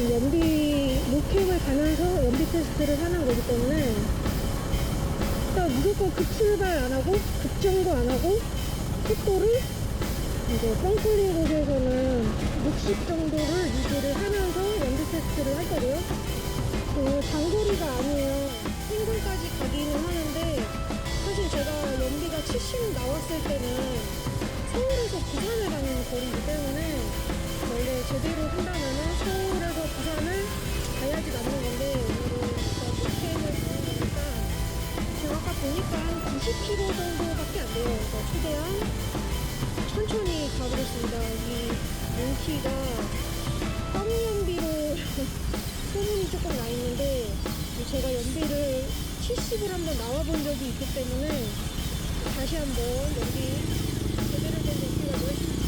지금 연비 노캠을 가면서 연비 테스트를 하는 거기 때문에 일단 무조건 급출발 안 하고 급정거 안 하고 속도를 이제 뻥 뚫린 곳에서는 60 정도를 유지를 하면서 연비 테스트를 할 거고요. 그 장거리가 아니에요. 행군까지 가기는 하는데 사실 제가 연비가 70 나왔을 때는 서울에서 부산을 가는 거리이기 때문에 원래 제대로 한다면은 서울에서 부산을 가야지 맞는 건데 오늘은 일단 목표를 가는 거니까 제가 아까 보니까 한 90km 정도밖에 안 돼요. 그러니까 최대한 천천히 가보겠습니다. 이 몽키가 꽝연비로 소문이 조금 나 있는데 제가 연비를 70을 한번 나와본 적이 있기 때문에 다시 한번 연비 제대로 된 연비가 무엇인지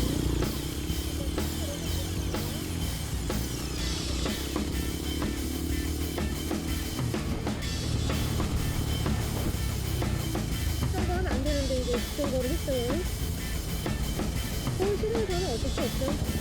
한번 안 되는데 이제 급정거를 했어요. 서울 시내에서는 어쩔 수 없죠.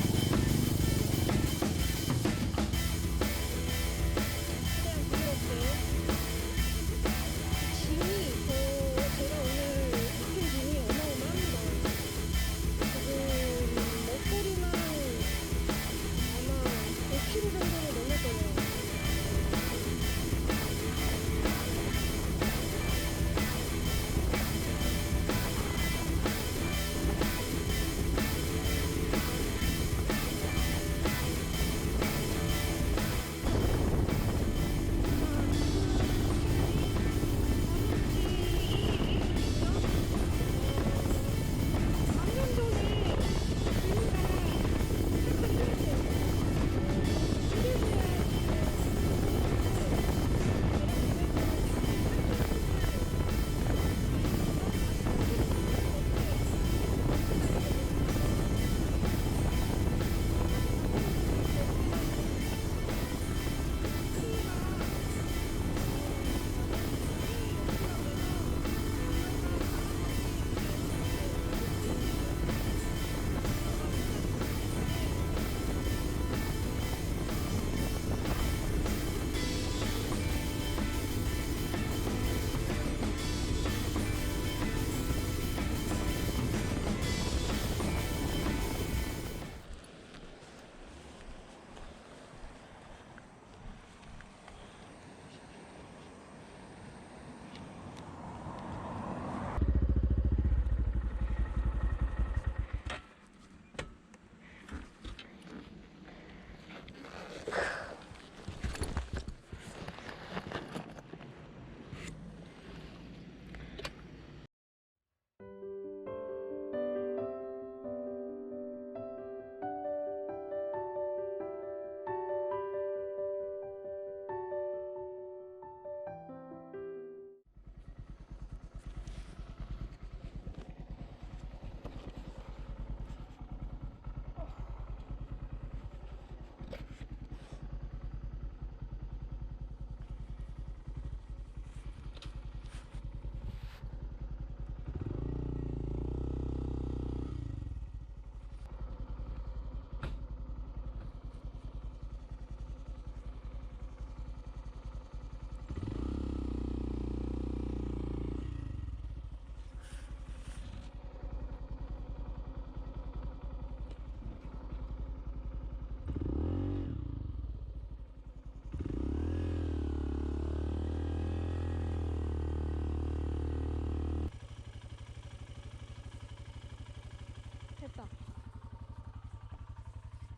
됐다.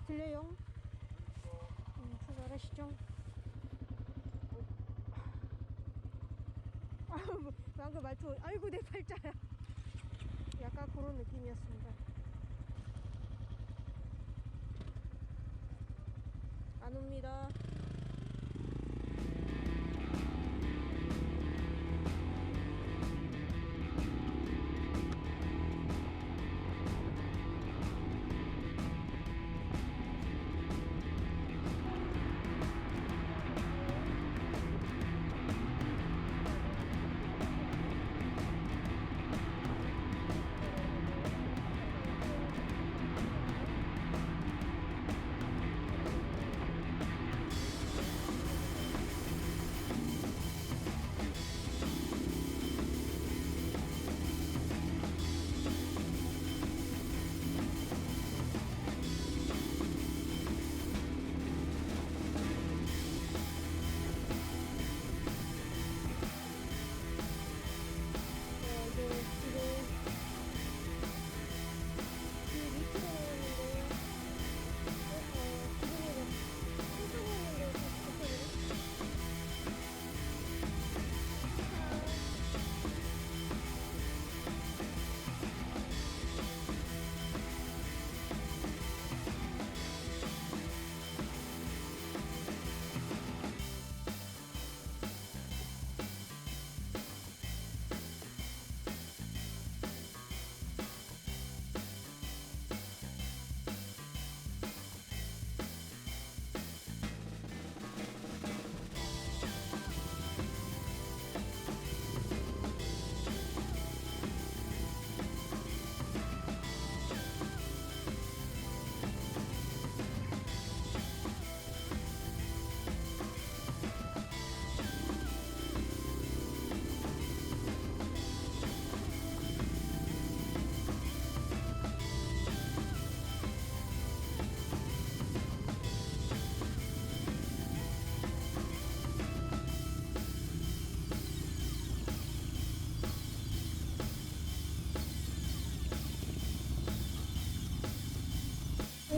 들려요? 출발하시죠. 방금 말투 아이고 내 팔자야. 약간 그런 느낌이었습니다. 안 옵니다.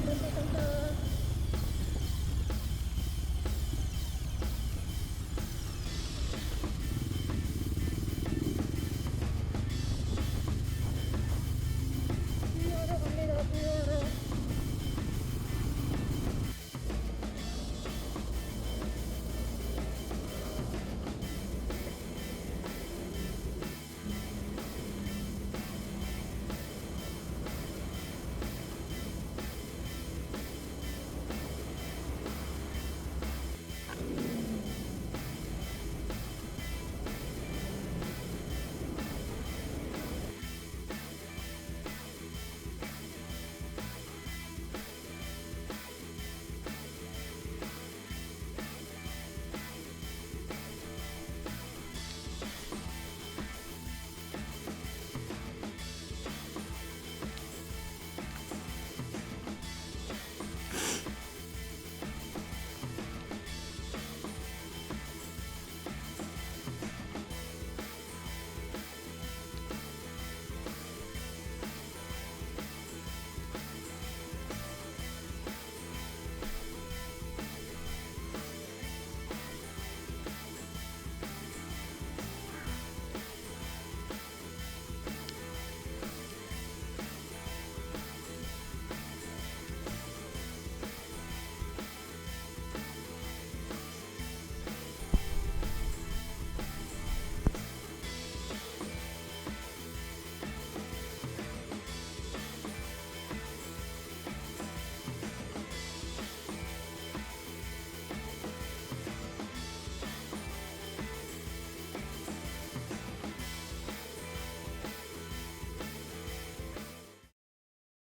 딴딴딴딴.